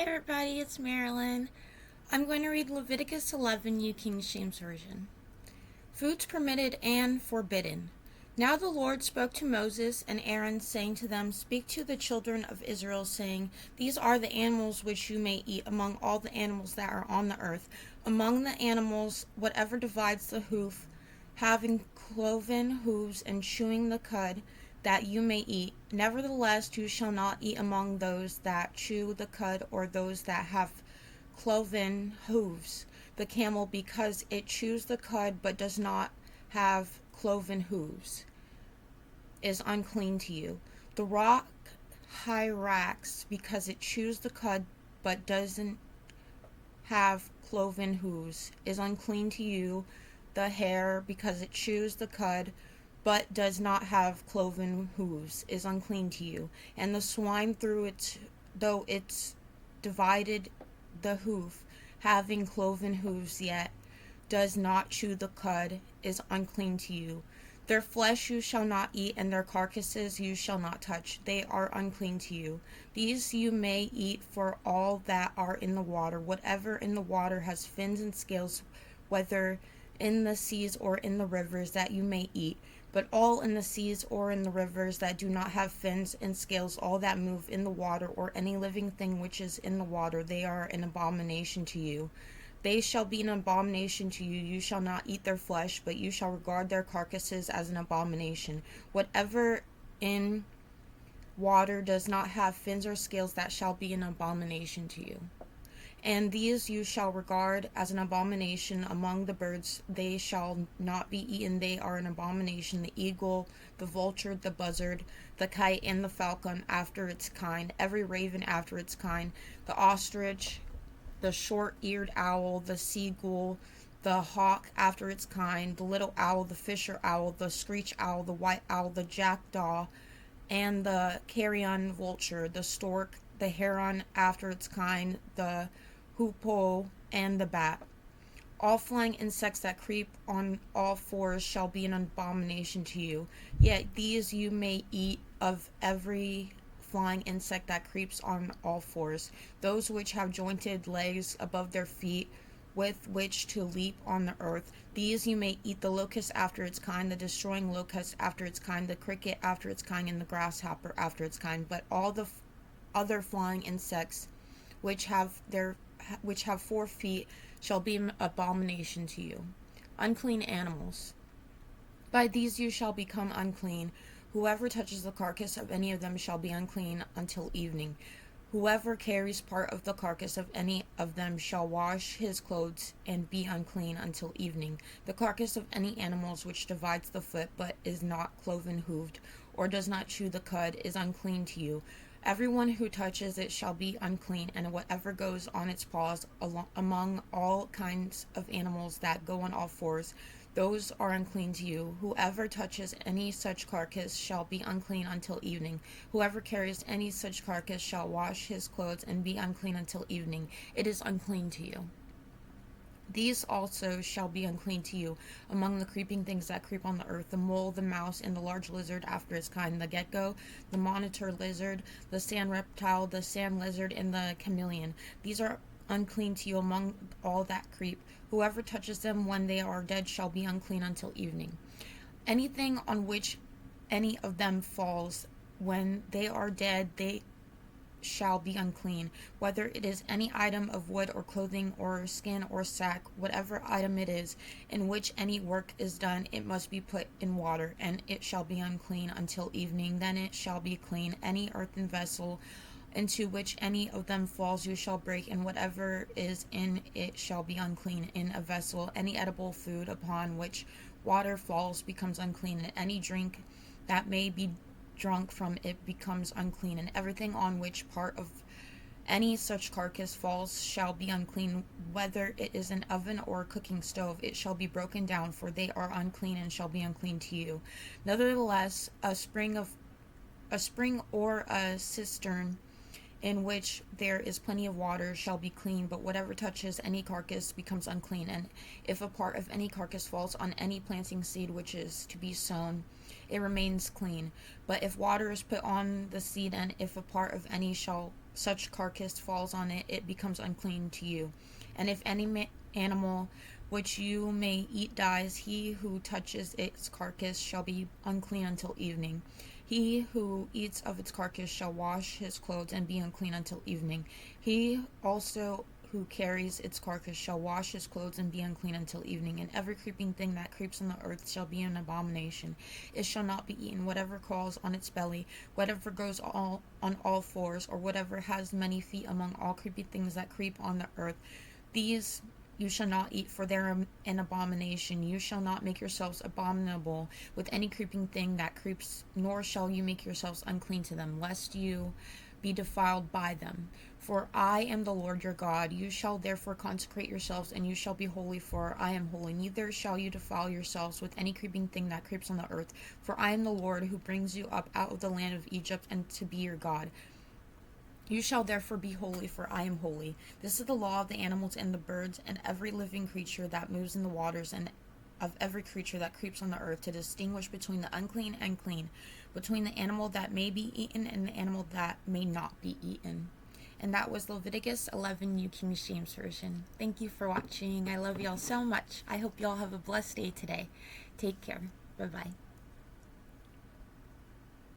Hey everybody, it's Marilyn. I'm going to read Leviticus 11, New King James Version. Foods permitted and forbidden. Now the Lord spoke to Moses and Aaron, saying to them, Speak to the children of Israel, saying, These are the animals which you may eat among all the animals that are on the earth. Among the animals, whatever divides the hoof, having cloven hooves and chewing the cud, that you may eat. Nevertheless, you shall not eat among those that chew the cud or those that have cloven hooves. The camel, because it chews the cud but does not have cloven hooves, is unclean to you. The rock hyrax, because it chews the cud but doesn't have cloven hooves, is unclean to you. The hare, because it chews the cud but does not have cloven hooves, is unclean to you. And the swine, though it's divided the hoof, having cloven hooves, yet does not chew the cud, is unclean to you. Their flesh you shall not eat, and their carcasses you shall not touch. They are unclean to you. These you may eat for all that are in the water. Whatever in the water has fins and scales, whether in the seas or in the rivers, that you may eat. But all in the seas or in the rivers that do not have fins and scales, all that move in the water, or any living thing which is in the water, they are an abomination to you. They shall be an abomination to you. You shall not eat their flesh, but you shall regard their carcasses as an abomination. Whatever in water does not have fins or scales, that shall be an abomination to you. And these you shall regard as an abomination among the birds. They shall not be eaten. They are an abomination: the eagle, the vulture, the buzzard, the kite, and the falcon after its kind, every raven after its kind, the ostrich, the short-eared owl, the seagull, the hawk after its kind, the little owl, the fisher owl, the screech owl, the white owl, the jackdaw, and the carrion vulture, the stork, the heron after its kind, the hoopoe, and the bat. All flying insects that creep on all fours shall be an abomination to you. Yet these you may eat of every flying insect that creeps on all fours, those which have jointed legs above their feet, with which to leap on the earth. These you may eat: the locust after its kind, the destroying locust after its kind, the cricket after its kind, and the grasshopper after its kind. But all the other flying insects which have 4 feet shall be an abomination to you. Unclean animals. By these you shall become unclean. Whoever touches the carcass of any of them shall be unclean until evening. Whoever carries part of the carcass of any of them shall wash his clothes and be unclean until evening. The carcass of any animals which divides the foot but is not cloven-hooved, or does not chew the cud, is unclean to you. Everyone who touches it shall be unclean, and whatever goes on its paws among all kinds of animals that go on all fours, those are unclean to you. Whoever touches any such carcass shall be unclean until evening. Whoever carries any such carcass shall wash his clothes and be unclean until evening. It is unclean to you. These also shall be unclean to you among the creeping things that creep on the earth: the mole, the mouse, and the large lizard after its kind, the gecko, the monitor lizard, the sand reptile, the sand lizard, and the chameleon. These are unclean to you among all that creep. Whoever touches them when they are dead shall be unclean until evening. Anything on which any of them falls when they are dead, they shall be unclean, whether it is any item of wood or clothing or skin or sack, whatever item it is, in which any work is done, it must be put in water, and it shall be unclean until evening. Then it shall be clean. Any earthen vessel into which any of them falls you shall break, and whatever is in it shall be unclean. In a vessel, any edible food upon which water falls becomes unclean, and any drink that may be drunk from it becomes unclean, and everything on which part of any such carcass falls shall be unclean, whether it is an oven or a cooking stove. It shall be broken down, for they are unclean, and shall be unclean to you. Nevertheless, a spring or a cistern in which there is plenty of water shall be clean, but whatever touches any carcass becomes unclean. And if a part of any carcass falls on any planting seed which is to be sown, it remains clean. But if water is put on the seed, and if a part of any shall such carcass falls on it, it becomes unclean to you. And if any animal which you may eat dies, he who touches its carcass shall be unclean until evening. He who eats of its carcass shall wash his clothes and be unclean until evening. He also who carries its carcass shall wash his clothes and be unclean until evening. And every creeping thing that creeps on the earth shall be an abomination. It shall not be eaten. Whatever crawls on its belly, whatever goes on all fours, or whatever has many feet among all creeping things that creep on the earth, these you shall not eat, for they are an abomination. You shall not make yourselves abominable with any creeping thing that creeps, nor shall you make yourselves unclean to them, lest you be defiled by them. For I am the Lord your God. You shall therefore consecrate yourselves, and you shall be holy, for I am holy. Neither shall you defile yourselves with any creeping thing that creeps on the earth, for I am the Lord who brings you up out of the land of Egypt, and to be your God. You shall therefore be holy, for I am holy. This is the law of the animals and the birds and every living creature that moves in the waters, and of every creature that creeps on the earth, to distinguish between the unclean and clean, between the animal that may be eaten and the animal that may not be eaten. And that was Leviticus 11, New King James Version. Thank you for watching. I love y'all so much. I hope y'all have a blessed day today. Take care. Bye-bye.